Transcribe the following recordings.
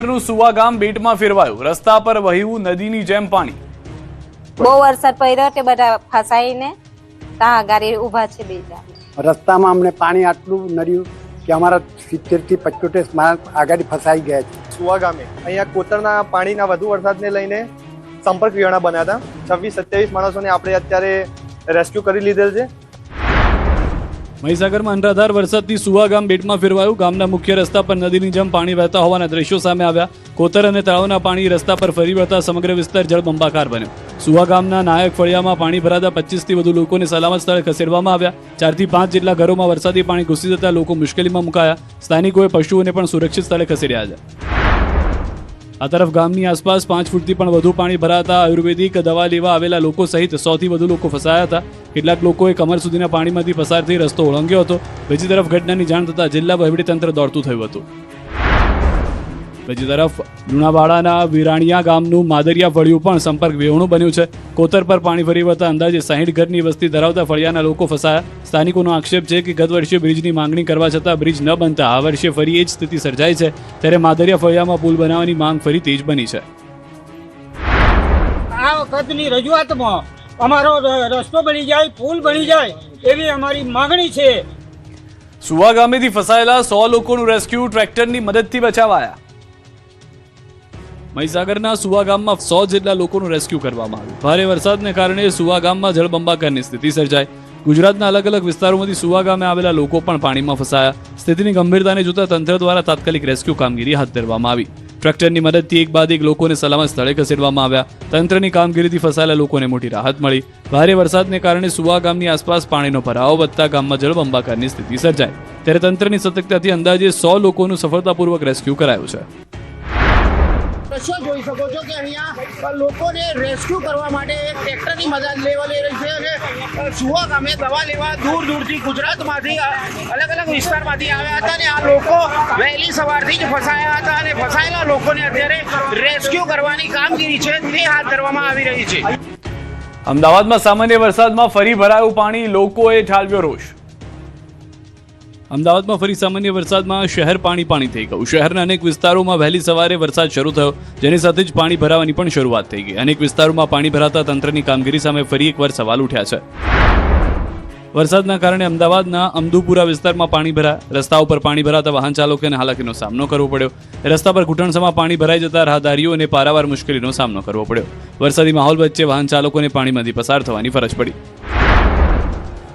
સુવા ગામ બેટમાં ફેરવાયું, રસ્તા પર વહ્યું નદીની જેમ પાણી। બહુ વરસાદ પડ્યો તે બધા ફસાઈને ત્યાં ગાડી ઊભા છે બીજા રસ્તામાં અમને પાણી આટલું નડ્યું કે અમારા 70 થી 75 માણસ આગળ ફસાઈ ગયા છે। સુવા ગામે અહીંયા કોતરના પાણીના વધુ વરસાદને લઈને સંપર્ક વિહોણા બન્યા હતા। 26-27 માણસોને આપણે અત્યારે રેસ્ક્યુ કરી લીધેલ છે। મહીસાગરમાં અનરાધાર વરસાદથી સુવા ગામ બેટમાં ફેરવાયું। ગામના મુખ્ય રસ્તા પર નદીની જેમ પાણી વહેતા હોવાના દ્રશ્યો સામે આવ્યા। કોતર અને તળાવના પાણી રસ્તા પર ફરી વળતા સમગ્ર વિસ્તાર જળબંબાકાર બન્યો। સુવા ગામના નાયક ફળિયામાં પાણી ભરાતા 25 થી વધુ લોકોને સલામત સ્થળે ખસેડવામાં આવ્યા। 4 થી 5 જેટલા ઘરોમાં વરસાદી પાણી ઘૂસી જતા લોકો મુશ્કેલીમાં મુકાયા। સ્થાનિકોએ પશુઓને પણ સુરક્ષિત સ્થળે ખસેડ્યા છે। આ તરફ ગામની આસપાસ 5 ફૂટથી પણ વધુ પાણી ભરાતા આયુર્વેદિક દવા લેવા આવેલા લોકો સહિત 100 થી વધુ લોકો ફસાયા હતા। કેટલાક લોકોએ કમર સુધીના પાણીમાંથી પસાર થઈ રસ્તો ઓળંગ્યો હતો। બીજી તરફ ઘટનાની જાણ થતાં જિલ્લા વહીવટીતંત્ર દોડતું થયું હતું। બીજી તરફ લુણાવાડાના વિરાણિયા ગામનું માદરિયા ફળિયું પણ સંપર્ક વિહોણું બન્યું છે। કોતર પર પાણી ફરી વળતા અંદાજે 60 ઘરની વસ્તી ધરાવતા ફળિયાના લોકો ફસાયા। સ્થાનિકોનો આક્ષેપ છે કે ગત વર્ષે બ્રિજની માંગણી કરવા છતાં બ્રિજ ન બનતા આ વર્ષે ફરી એ જ સ્થિતિ સર્જાઈ છે। ત્યારે માદરિયા ફળિયામાં પુલ બનાવવાની માંગ ફરી તેજ બની છે। આ વખતની રજૂઆતમાં અમારો રસ્તો બની જાય, પુલ બની જાય એવી અમારી માંગણી છે। સુવા ગામેથી ફસાયેલા 100 લોકોનું રેસ્ક્યુ ટ્રેક્ટરની મદદથી બચાવાયા। મહીસાગરના સુવા ગામમાં 100 જેટલા લોકોનું રેસ્ક્યુ કરવામાં આવ્યું। ભારે વરસાદને કારણે સુવા ગામમાં જળબંબાકારની સ્થિતિ સર્જાઈ। ગુજરાતના અલગ અલગ વિસ્તારોમાંથી સુવા ગામે આવેલા લોકો પણ પાણીમાં ફસાયા। સ્થિતિની ગંભીરતાને જોતા તંત્ર દ્વારા તાત્કાલિક રેસ્ક્યુ કામગીરી હાથ ધરવામાં આવી। ટ્રેક્ટરની મદદથી એક બાદ એક લોકોને સલામત સ્થળે ખસેડવામાં આવ્યા। તંત્રની કામગીરીથી ફસાયેલા લોકોને મોટી રાહત મળી। ભારે વરસાદને કારણે સુવા ગામની આસપાસ પાણીનો ભરાવો વધતા ગામમાં જળબંબાકારની સ્થિતિ સર્જાઈ। ત્યારે તંત્રની સતર્કતાથી અંદાજે 100 લોકોનું સફળતાપૂર્વક રેસ્ક્યુ કરાયું છે। દ્રશ્યો જોઈ શકો છો કે અહીંયા લોકોને રેસ્ક્યુ કરવા માટે ટ્રેક્ટરની મદદ લેવા લઈ રહી છે અને સુવા ગામે દવા લેવા દૂર દૂરથી ગુજરાતમાંથી અલગ અલગ વિસ્તારમાંથી આવ્યા હતા અને આ લોકો વહેલી સવારથી જ ફસાયા હતા અને ફસાયેલા લોકોને અત્યારે રેસ્ક્યુ કરવાની કામગીરી છે તે હાથ ધરવામાં આવી રહી છે। અમદાવાદમાં સામાન્ય વરસાદમાં ફરી ભરાયું પાણી, લોકોએ ઠાલવ્યો રોષ। અમદાવાદમાં ફરી સામાન્ય વરસાદમાં શહેર પાણી થઈ ગયું। શહેરના અનેક વિસ્તારોમાં વહેલી સવારે વરસાદ શરૂ થયો, જેની સાથે જ પાણી ભરાવાની પણ શરૂઆત થઈ ગઈ। અનેક વિસ્તારોમાં પાણી ભરાતા તંત્રની કામગીરી સામે ફરી એકવાર સવાલ ઉઠ્યા છે। વરસાદના કારણે અમદાવાદના અમદુપુરા વિસ્તારમાં પાણી ભરાયા। રસ્તા ઉપર પાણી ભરાતા વાહન ચાલકોને હાલાકીનો સામનો કરવો પડ્યો। રસ્તા પર ઘૂંટણસમાં પાણી ભરાઈ જતા રાહદારીઓને પારાવાર મુશ્કેલીનો સામનો કરવો પડ્યો। વરસાદી માહોલ વચ્ચે વાહન ચાલકોને પાણીમાંથી પસાર થવાની ફરજ પડી।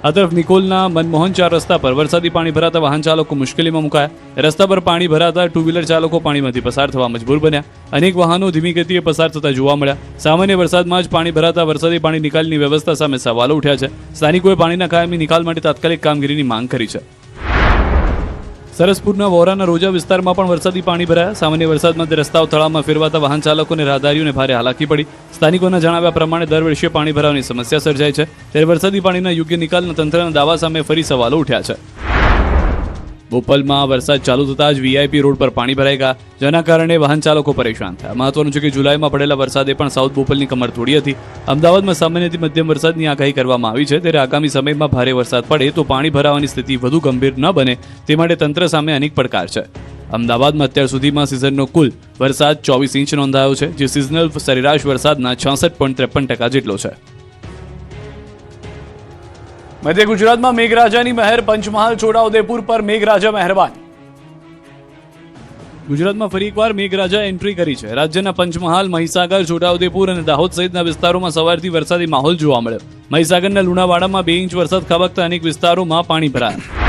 આ તરફ નિકોલના મનમોહન 4 રસ્તા પર વરસાદી પાણી ભરાતા વાહન ચાલકો મુશ્કેલીમાં મુકાયા। રસ્તા પર પાણી ભરાતા ટુ વ્હીલર ચાલકો પાણીમાંથી પસાર થવા મજબૂર બન્યા। અનેક વાહનો ધીમી ગતિએ પસાર થતા જોવા મળ્યા। સામાન્ય વરસાદમાં જ પાણી ભરાતા વરસાદી પાણી નિકાલની વ્યવસ્થા સામે સવાલો ઉઠ્યા છે। સ્થાનિકોએ પાણીના કાયમી નિકાલ માટે તાત્કાલિક કામગીરીની માંગ કરી છે। સરસપુરના વોરાના રોજા વિસ્તારમાં પણ વરસાદી પાણી ભરાયા। સામાન્ય વરસાદમાં રસ્તાઓ તળાવમાં ફેરવાતા વાહન ચાલકો અને રાહદારીઓને ભારે હાલાકી પડી। સ્થાનિકોના જણાવ્યા પ્રમાણે દર વર્ષે પાણી ભરાવાની સમસ્યા સર્જાય છે। ત્યારે વરસાદી પાણીના યોગ્ય નિકાલના તંત્રના દાવા સામે ફરી સવાલો ઉઠ્યા છે। બોપલમાં વરસાદ ચાલુ થતાં જ વીઆઈપી રોડ પર પાણી ભરાઈ ગયા, જેના કારણે વાહન ચાલકો પરેશાન થયા। મહત્વનું છે કે જુલાઈમાં પડેલા વરસાદે પણ સાઉથ બોપલની કમર તોડી હતી। અમદાવાદમાં સામાન્યથી મધ્યમ વરસાદની આગાહી કરવામાં આવી છે। ત્યારે આગામી સમયમાં ભારે વરસાદ પડે તો પાણી ભરાવાની સ્થિતિ વધુ ગંભીર ન બને તે માટે તંત્ર સામે અનેક પડકાર છે। અમદાવાદમાં અત્યાર સુધીમાં સિઝનનો કુલ વરસાદ 24 ઇંચ નોંધાયો છે, જે સિઝનલ સરેરાશ વરસાદના 66.53% જેટલો છે। મધ્ય ગુજરાતમાં મેઘરાજાની મહેર, પંચમહાલ છોટાઉદેપુર પર મેઘરાજા મહેરબાન। ગુજરાતમાં ફરી એકવાર મેઘરાજા એન્ટ્રી કરી છે। રાજ્યના પંચમહાલ, મહીસાગર, છોટાઉદેપુર અને દાહોદ સહિતના વિસ્તારોમાં સવારથી વરસાદી માહોલ જોવા મળ્યો। મહીસાગરના લુણાવાડામાં 2 ઇંચ વરસાદ ખાબકતા અનેક વિસ્તારોમાં પાણી ભરાયા।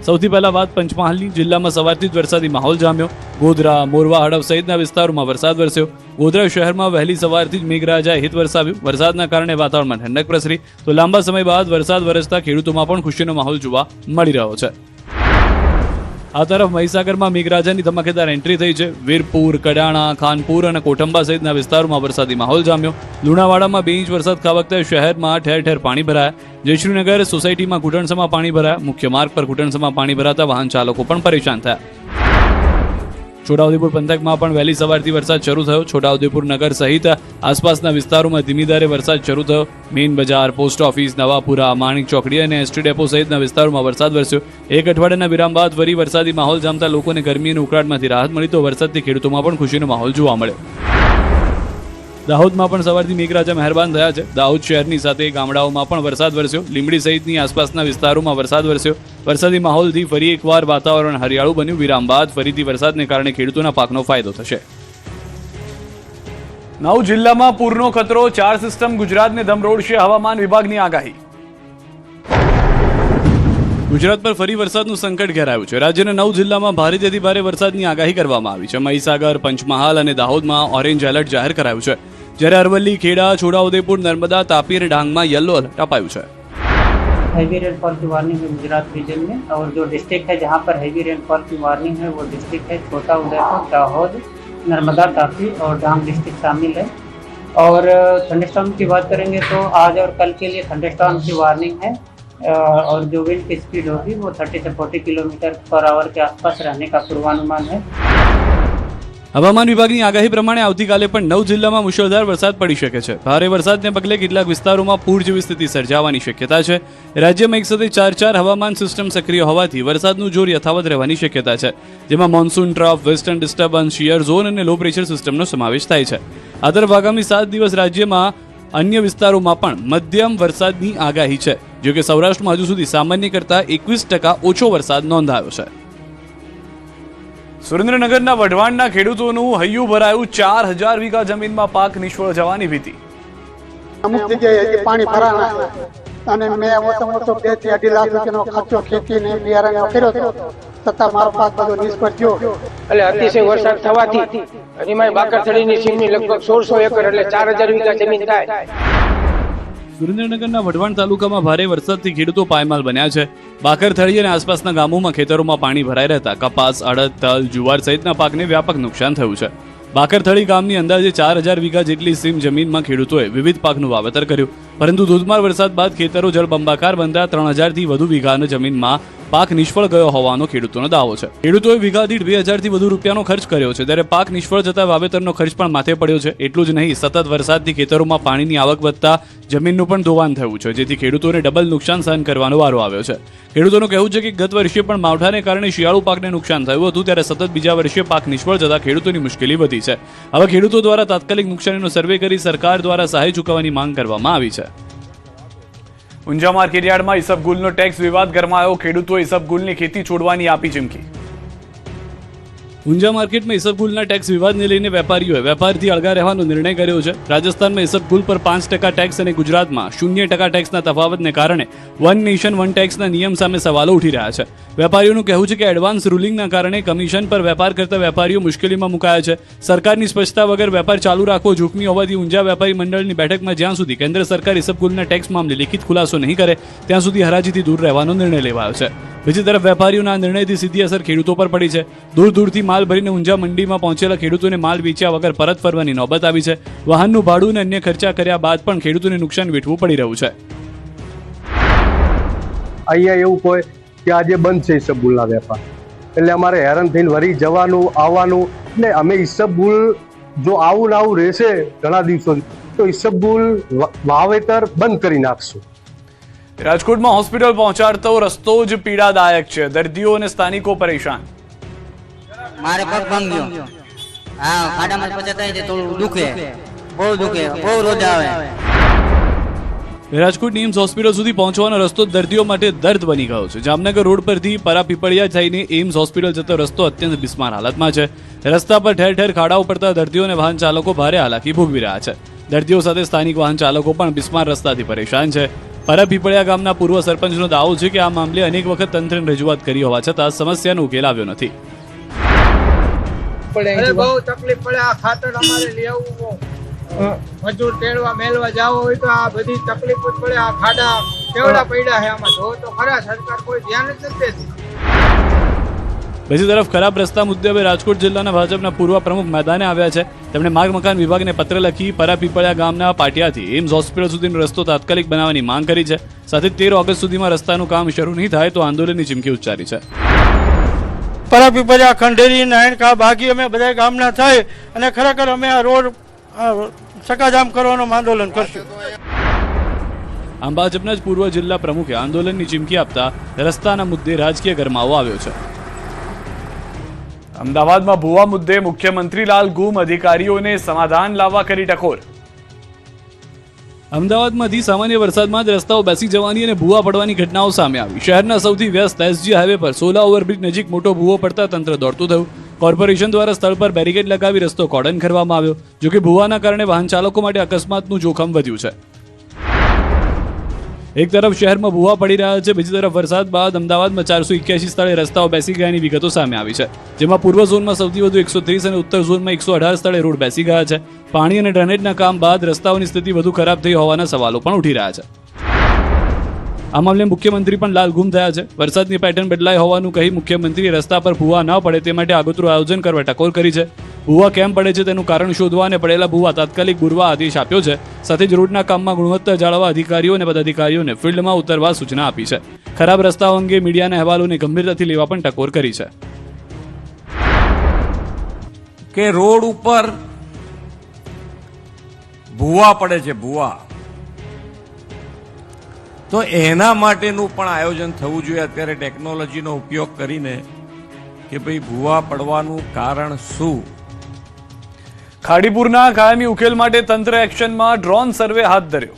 સૌથી પહેલા વાત પંચમહાલની। જિલ્લામાં સવારથી જ વરસાદી માહોલ જામ્યો। ગોધરા, મોરવા, હડફ સહિતના વિસ્તારોમાં વરસાદ વરસ્યો। ગોધરા શહેરમાં વહેલી સવારથી જ મેઘરાજાએ હિત વરસાવ્યું। વરસાદના કારણે વાતાવરણમાં ઠંડક પ્રસરી તો લાંબા સમય બાદ વરસાદ વરસતા ખેડૂતોમાં પણ ખુશીનો માહોલ જોવા મળી રહ્યો છે। આ તરફ મહીસાગરમાં મેઘરાજાની ધમાકેદાર એન્ટ્રી થઈ છે। વીરપુર, કડાણા, ખાનપુર અને કોઠંબા સહિતના વિસ્તારોમાં વરસાદી માહોલ જામ્યો। લુણાવાડામાં 2 ઇંચ વરસાદ ખાબકતા શહેરમાં ઠેર ઠેર પાણી ભરાયા। જયશ્રીનગર સોસાયટીમાં ઘૂંટણસમાં પાણી ભરાયા। મુખ્ય માર્ગ પર ઘૂંટણસમાં પાણી ભરાતા વાહન ચાલકો પણ પરેશાન થયા। છોટાઉદેપુર પંથકમાં પણ વહેલી સવારથી વરસાદ શરૂ થયો. છોટાઉદેપુર નગર સહિત આસપાસના વિસ્તારોમાં ધીમી ધારે વરસાદ શરૂ થયો. મેઇન બજાર, પોસ્ટ ઓફિસ, નવાપુરા, માણિક ચોકડી અને એસટી ડેપો સહિતના વિસ્તારોમાં વરસાદ વરસ્યો. એક અઠવાડિયાના વિરામ બાદ ફરી વરસાદી માહોલ જામતા લોકોને ગરમી અને ઉકળાટમાંથી રાહત મળી તો વરસાદથી ખેડૂતોમાં પણ ખુશીનો માહોલ જોવા મળ્યો. દાહોદમાં પણ સવારથી મેઘરાજા મહેરબાન થયા છે. દાહોદ શહેરની સાથે ગામડાઓમાં પણ વરસાદ વરસ્યો. લીંબડી સહિતની આસપાસના વિસ્તારોમાં વરસાદ વરસ્યો. વરસાદી માહોલથી ફરી એકવાર વાતાવરણ હરિયાળું બન્યું. વિરામ બાદ ફરીથી વરસાદને કારણે ખેડૂતોના પાકનો ફાયદો થશે. 9 જિલ્લામાં પૂરનો ખતરો, 4 સિસ્ટમ ગુજરાતને ધમરોળશે, હવામાન વિભાગની આગાહી. ગુજરાત પર ફરી વરસાદનું સંકટ ઘેરાયું છે. રાજ્યના 9 જિલ્લામાં ભારેથી અતિ ભારે વરસાદની આગાહી કરવામાં આવી છે. મહીસાગર, પંચમહાલ અને દાહોદમાં ઓરેન્જ એલર્ટ જાહેર કરાયું છે. જ્યારે અરવલ્લી, ખેડા, છોટાઉદેપુર, નર્મદા, તાપી અને ડાંગમાં येलो अलर्ट अपाયું છે. हैवी रेनफॉल की वार्निंग है गुजरात रीजन में और जो डिस्ट्रिक्ट है जहाँ पर हैवी रेनफॉल की वार्निंग है वो डिस्ट्रिक्ट है छोटा उदयपुर, दाहोद, नर्मदा, तापी और डांग डिस्ट्रिक्ट शामिल है. और थंडरस्टॉर्म की बात करेंगे तो आज और कल के लिए थंडरस्टॉर्म की वार्निंग है और जो विंड की स्पीड होगी वो 30 से 40 किलोमीटर पर आवर के आसपास रहने का पूर्वानुमान है. હવામાન વિભાગની આગાહી પ્રમાણે આવતીકાલે પણ 9 જિલ્લામાં મુશળધાર વરસાદ પડી શકે છે. ભારે વરસાદને પગલે કેટલાક વિસ્તારોમાં પૂર જેવી સ્થિતિ સર્જાવાની શક્યતા છે. રાજ્યમાં એક સાથે 4 હવામાન સિસ્ટમ સક્રિય હોવાથી વરસાદનું જોર યથાવત રહેવાની શક્યતા છે, જેમાં monsoon trough, western disturbance, shear zone અને લો પ્રેશર સિસ્ટમનો સમાવેશ થાય છે. આ તરફ આગામી 7 દિવસ રાજ્યમાં અન્ય વિસ્તારોમાં પણ મધ્યમ વરસાદની આગાહી છે. જો કે સૌરાષ્ટ્રમાં હજુ સુધી સામાન્ય કરતાં 21% ઓછો વરસાદ નોંધાયો છે. સુરેન્દ્રનગરના વઢવાણના ખેડૂતોનું હૈયું ભરાયું. 4000 વીઘા જમીનમાં પાક નિષ્ફળ જવાની ભીતિ. અમુક જગ્યાએ પાણી ભરાણા અને મેં ઓછામાં ઓછો 2 થી 2.5 લાખ રૂપિયાનો ખર્ચો ખેતીને બિયારણનો કર્યો હતો, છતાં મારો પાક બધો નિષ્ફળ ગયો. એટલે અતિશય વરસાદ થવાથી એમાં બાકરથડીની સીમની લગભગ 1600 એકર એટલે 4000 વીઘા જમીન થાય. સુરેન્દ્રનગરના વઢવાણ તાલુકામાં ભારે વરસાદથી ખેડૂતો પાયમાલ બન્યા છે. બાકરથળી અને આસપાસના ગામોમાં ખેતરોમાં પાણી ભરાઈ રહેતા કપાસ, અડદ, તલ, જુવાર સહિતના પાકને વ્યાપક નુકસાન થયું છે. બાકરથળી ગામની અંદાજે 4000 વીઘા જેટલી સીમ જમીનમાં ખેડૂતોએ વિવિધ પાકનું વાવેતર કર્યું, પરંતુ ધોધમાર વરસાદ બાદ ખેતરો જળબંબાકાર બનતા 3000 થી વધુ વીઘાની જમીનમાં પાક નિષ્ફળ ગયો હોવાનો ખેડૂતોનો દાવો છે. ખેડૂતોએ વીઘા દીઠ 2000 થી વધુ રૂપિયાનો ખર્ચ કર્યો છે, ત્યારે પાક નિષ્ફળ જતા વાવેતરનો ખર્ચ પણ માથે પડ્યો છે. એટલું જ નહીં, સતત વરસાદથી ખેતરોમાં પાણીની આવક વધતા જમીનનું પણ ધોવાણ થયું છે, જેથી ખેડૂતોને ડબલ નુકસાન સહન કરવાનો વારો આવ્યો છે. ખેડૂતોનું કહેવું છે કે ગત વર્ષે પણ માવઠાને કારણે શિયાળુ પાકને નુકસાન થયું હતું, ત્યારે સતત બીજા વર્ષે પાક નિષ્ફળ જતા ખેડૂતોની મુશ્કેલી વધી છે. હવે ખેડૂતો દ્વારા તાત્કાલિક નુકસાનીનો સર્વે કરી સરકાર દ્વારા સહાય ચૂકવવાની માંગ કરવામાં આવી છે. ઊંઝા માર્કેટયાર્ડમાં ઈસબગુલનો ટેક્સ વિવાદ ગરમાયો. ખેડૂતોએ ઈસબગુલની ખેતી છોડવાની આપી ચીમકી. ઊંઝા માર્કેટમાં ઈસબગુલના ટેક્સ વિવાદને લઈને વેપારીઓએ વેપારથી અળગા રહેવાનો નિર્ણય કર્યો છે. રાજસ્થાનમાં ઈસબગુલ પર 5% ટેક્સ અને ગુજરાતમાં 0% ટેક્સના તફાવતને કારણે વન નેશન વન ટેક્સના નિયમ સામે સવાલો ઉઠી રહ્યા છે. વેપારીઓનું કહેવું છે કે એડવાન્સ રૂલિંગના કારણે કમિશન પર વેપાર કરતા વેપારીઓ મુશ્કેલીમાં મુકાયા છે. સરકારની સ્પષ્ટતા વગર વેપાર ચાલુ રાખવો જોખમી હોવાથી ઊંઝા વેપારી મંડળની બેઠકમાં જ્યાં સુધી કેન્દ્ર સરકાર ઈસબગુલના ટેક્સ મામલે લિખિત ખુલાસો નહીં કરે ત્યાં સુધી હરાજીથી દૂર રહેવાનો નિર્ણય લેવાયો છે. બીજી તરફ વેપારીઓના આ નિર્ણયથી સીધી અસર ખેડૂતો પર પડી છે. દૂર દૂરથી માલ ભરીને ઊંઝા મંડીમાં પહોંચેલા ખેડૂતોને માલ વેચ્યા વગર પરત ફરવાની નોબત આવી છે. વાહનનું ભાડું અને અન્ય ખર્ચા કર્યા બાદ પણ ખેડૂતોને નુકસાન વેઠવું પડી રહ્યું છે. અહીંયા એવું કોઈ કે આજે બંધ છે ઈસબગુલના વેપાર, એટલે અમારે હેરાન થઈને વળી જવાનું આવવાનું. એટલે અમે ઈસબગુલ જો આવું ને આવું રહેશે ઘણા દિવસો તો ઈસબગુલ વાવેતર બંધ કરી નાખશું. રાજકોટમાં હોસ્પિટલ પહોંચાડતો રસ્તો જ પીડાદાયક છે. દર્દીઓ અને સ્થાનિકો પરેશાન. મારે પગ ભાંગ્યો, હા ખાડામાં પછાતા છે, થોડું દુખે, બહુ દુખે, બહુ રોજ આવે. રાજકોટ એમ્સ હોસ્પિટલ સુધી પહોંચવાનો રસ્તો દર્દીઓ માટે દર્દ બની ગયો છે. જામનગર રોડ પરથી પરાપીપળિયા થઈને એમ્સ હોસ્પિટલ જતો રસ્તો અત્યંત બિસ્માર હાલતમાં છે. રસ્તા પર ઠેર ઠેર ખાડાઓ પડતા દર્દીઓ અને વાહન ચાલકો ભારે હાલાકી ભોગવી રહ્યા છે. દર્દીઓ સાથે સ્થાનિક વાહન ચાલકો પણ બિસ્માર રસ્તાથી પરેશાન છે. પરાપીપળિયા ગામના પૂર્વ સરપંચનો દાવો છે કે આ મામલે અનેક વખત તંત્રને રજૂઆત કરી હોવા છતાં સમસ્યાનો ઉકેલ આવ્યો નથી. બહુ તકલીફ પડે. આ ખાતર અમારે લઈ આવવું, મજૂર તેડવા મેલવા જાવો હોય તો આ બધી તકલીફ જ પડે. આ ખાડા કેવડા પડ્યા છે, આમાં જો તો ખરા સરકાર કોઈ ધ્યાન જ નથી દેતી. બીજી તરફ ખરાબ રસ્તા મુદ્દે હવે રાજકોટ જિલ્લાના ભાજપના પૂર્વ પ્રમુખ મેદાને આવ્યા છે. તેમણે માર્ગ મકાન વિભાગને પત્ર લખી પરાપીપળિયા ગામના પાટિયાથી એમ્સ હોસ્પિટલ સુધીનો રસ્તો તાત્કાલિક બનાવવાની માંગ કરી છે. સાથે 13 ઓગસ્ટ સુધીમાં રસ્તાનું કામ શરૂ નહીં થાય તો આંદોલનની ચીમકી ઉચ્ચારી છે. પરાપીપરિયા ખંડેરી નાયણકા બાગી અમે બધા ગામના થાય અને ખરેખર અમે આ રોડ ચકાજામ કરવાનું આંદોલન કરશું. આમ ભાજપના જ પૂર્વ જિલ્લા પ્રમુખે આંદોલનની ચીમકી આપતા રસ્તાના મુદ્દે રાજકીય ગરમાવો આવ્યો છે. અમદાવાદમાં ભૂવા મુદ્દે મુખ્યમંત્રી લાલ ગુમ અધિકારીઓને સમાધાન લાવવા કરી ટકોર. અમદાવાદમાંથી સામાન્ય વરસાદમાં જ રસ્તાઓ બેસી જવાની અને ભૂવા પડવાની ઘટનાઓ સામે આવી. શહેરના સૌથી વ્યસ્ત એસજી હાઈવે પર 16 ઓવરબ્રિજ નજીક મોટો ભૂવો પડતા તંત્ર દોડતું થયું. કોર્પોરેશન દ્વારા સ્થળ પર બેરિકેડ લગાવી રસ્તો કોર્ડન કરવામાં આવ્યો. જોકે ભૂવાના કારણે વાહન ચાલકો માટે અકસ્માતનું જોખમ વધ્યું છે. એક તરફ શહેરમાં ભૂવા પડી રહ્યા છે, બીજી તરફ વરસાદ બાદ અમદાવાદમાં 481 સ્થળે રસ્તાઓ બેસી ગયાની વિગતો સામે આવી છે, જેમાં પૂર્વ ઝોનમાં સૌથી વધુ 130 અને ઉત્તર ઝોનમાં 118 સ્થળે રોડ બેસી ગયા છે. પાણી અને ડ્રેનેજના કામ બાદ રસ્તાઓની સ્થિતિ વધુ ખરાબ થઈ હોવાના સવાલો પણ ઉઠી રહ્યા છે. આ મામલે મુખ્યમંત્રી પણ લાલઘુમ થયા છે. વરસાદની પેટર્ન બદલાઈ હોવાનું કહી મુખ્યમંત્રીએ રસ્તા પર ભૂવા ન પડે તે માટે આગોતરું આયોજન કરવા ટકોર કરી છે. ભૂવા કેમ પડે છે તેનું કારણ શોધવા અને પડેલા ભૂવા તાત્કાલિક બુરવા આદેશ આપ્યો છે. સાથે જ રોડના કામમાં ગુણવત્તા જાળવવા અધિકારીઓ અને પદાધિકારીઓને ફિલ્ડમાં ઉતરવા સૂચના આપી છે. ખરાબ રસ્તાઓ અંગે મીડિયાના અહેવાલોને ગંભીરતાથી લેવા પણ ટકોર કરી છે. કે રોડ ઉપર ભૂવા પડે છે, ભૂવા, તો એના માટેનું પણ આયોજન થવું જોઈએ. અત્યારે ટેકનોલોજીનો ઉપયોગ કરીને કે ભાઈ ભૂવા પડવાનું કારણ શું. ખાડીપુરના કાયમી ઉકેલ માટે તંત્ર એક્શનમાં, ડ્રોન સર્વે હાથ ધર્યો.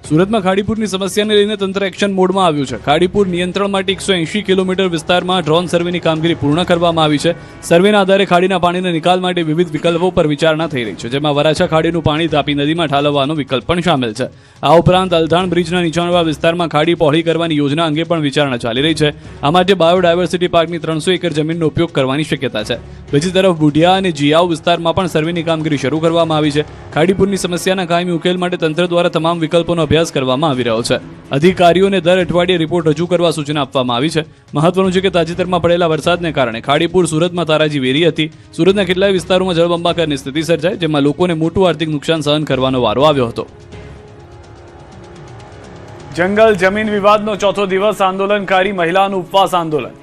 સુરતમાં ખાડીપુરની સમસ્યાને લઈને તંત્ર એક્શન મોડમાં આવ્યું છે. ખાડીપુર નિયંત્રણ માટે 180 કિલોમીટર વિસ્તારમાં ડ્રોન સર્વેની કામગીરી પૂર્ણ કરવામાં આવી છે. સર્વેના આધારે ખાડીના પાણીના નિકાલ માટે વિવિધ વિકલ્પો પર વિચારણા થઈ રહી છે, જેમાં વરાછા ખાડીનું પાણી તાપી નદીમાં ઠાલવવાનો વિકલ્પ પણ સામેલ છે. આ ઉપરાંત અલથાણ બ્રિજના નીચાણવાળા વિસ્તારમાં ખાડી પહોળી કરવાની યોજના અંગે પણ વિચારણા ચાલી રહી છે. આ માટે બાયોડાયવર્સિટી પાર્કની 300 એકર જમીનનો ઉપયોગ કરવાની શક્યતા છે. બીજી તરફ બુઢિયા અને જીયાવ વિસ્તારમાં પણ સર્વેની કામગીરી શરૂ કરવામાં આવી છે. ખાડીપુરની સમસ્યાના કાયમી ઉકેલ માટે તંત્ર દ્વારા તમામ વિકલ્પોનો અભ્યાસ કરવામાં આવી રહ્યો છે. અધિકારીઓને દર અઠવાડિયે રિપોર્ટ રજૂ કરવા સૂચના આપવામાં આવી છે. મહત્વનું છે કે તાજેતરમાં પડેલા વરસાદને કારણે ખાડીપુર સુરતમાં તારાજી વેરી હતી. સુરતના કેટલાય વિસ્તારોમાં જળબંબાકારની સ્થિતિ સર્જાઈ, જેમાં લોકોને મોટું આર્થિક નુકસાન સહન કરવાનો વારો આવ્યો હતો. જંગલ જમીન વિવાદનો ચોથો દિવસ, આંદોલનકારી મહિલાનું ઉપવાસ આંદોલન.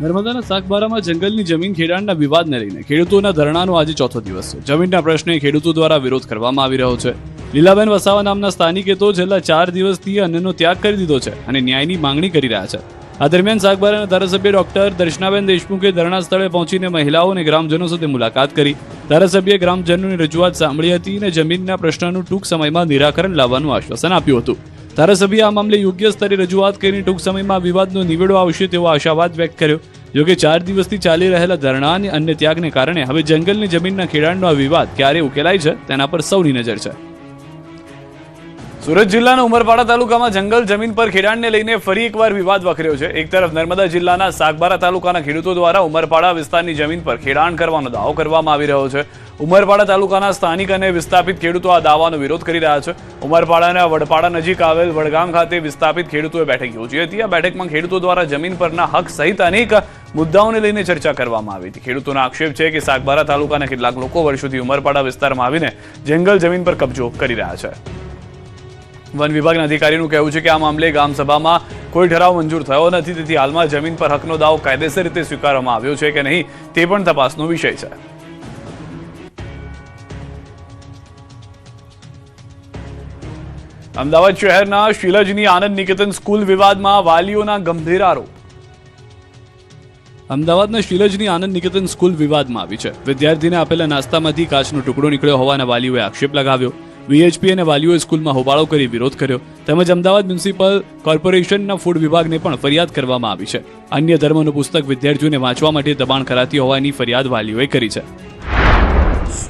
નર્મદાના સાગબારામાં જંગલની જમીન ખેડાણના વિવાદને લઈને ખેડૂતોના ધરણાનો આજે ચોથો દિવસ છે. જમીનના પ્રશ્ને ખેડૂતો દ્વારા વિરોધ કરવામાં આવી રહ્યો છે. લીલાબેન વસાવા નામના સ્થાનિકે તો છેલ્લા 4 દિવસથી અન્નનો ત્યાગ કરી દીધો છે અને ન્યાયની માંગણી કરી રહ્યા છે. આ દરમિયાન સાગબારાના ધારાસભ્ય ડોક્ટર દર્શનાબેન દેશમુખે ધરણા સ્થળે પહોંચીને મહિલાઓ અને ગ્રામજનો સાથે મુલાકાત કરી. ધારાસભ્યએ ગ્રામજનોની રજૂઆત સાંભળી હતી અને જમીનના પ્રશ્નનું ટૂંક સમયમાં નિરાકરણ લાવવાનું આશ્વાસન આપ્યું હતું. ધારાસભ્યએ આ મામલે યોગ્ય સ્તરે રજૂઆત કરીને ટૂંક સમયમાં વિવાદનો નિવેડો આવશે તેવો આશાવાદ વ્યક્ત કર્યો. જોકે 4 દિવસથી ચાલી રહેલા ધરણા અને અન્ય ત્યાગને કારણે હવે જંગલની જમીનના ખેડાણનો આ વિવાદ ક્યારે ઉકેલાય છે તેના પર સૌની નજર છે. સુરત જિલ્લાના ઉમરપાડા તાલુકામાં જંગલ જમીન પર ખેડાણને લઈને ફરી એકવાર વિવાદ વકર્યો છે. એક તરફ નર્મદા જિલ્લાના સાગબારા તાલુકાના ખેડૂતો દ્વારા ઉમરપાડા વિસ્તારની જમીન પર ખેડાણ કરવાનો દાવો કરવામાં આવી રહ્યો છે. ઉમરપાડા તાલુકાના સ્થાનિક અને વિસ્થાપિત ખેડૂતો આ દાવાનો વિરોધ કરી રહ્યા છે. ઉમરપાડાના વડપાડા નજીક આવેલ વડગામ ખાતે વિસ્થાપિત ખેડૂતોએ બેઠક યોજી હતી. આ બેઠકમાં ખેડૂતો દ્વારા જમીન પરના હક સહિત અનેક મુદ્દાઓને લઈને ચર્ચા કરવામાં આવી હતી. ખેડૂતોનો આક્ષેપ છે કે સાગબારા તાલુકાના કેટલાક લોકો વર્ષોથી ઉમરપાડા વિસ્તારમાં આવીને જંગલ જમીન પર કબજો કરી રહ્યા છે. વન વિભાગના અધિકારીનું કહેવું છે કે આ મામલે ગામસભામાં કોઈ ઠરાવ મંજૂર થયો નથી, તેથી હાલમાં જમીન પર હકનો દાવો કાયદેસર રીતે સ્વીકારવામાં આવ્યો છે કે નહીં તે પણ તપાસનો વિષય છે. અમદાવાદ શહેરના શિલજની આનંદ નિકેતન સ્કૂલ વિવાદમાં વાલીઓના ગંભીર આરોપ. અમદાવાદના શિલજની આનંદ નિકેતન સ્કૂલ વિવાદમાં આવી છે. વિદ્યાર્થીને આપેલા નાસ્તામાંથી કાચનો ટુકડો નીકળ્યો હોવાના વાલીઓએ આક્ષેપ લગાવ્યો. વીએચપી અને વાલીઓએ સ્કૂલમાં હોબાળો કરી વિરોધ કર્યો. તેમજ અમદાવાદ મ્યુનિસિપલ કોર્પોરેશનના ફૂડ વિભાગને પણ ફરિયાદ કરવામાં આવી છે. અન્ય ધર્મનું પુસ્તક વિદ્યાર્થીઓને વાંચવા માટે દબાણ કરાતી હોવાની ફરિયાદ વાલીઓએ કરી છે.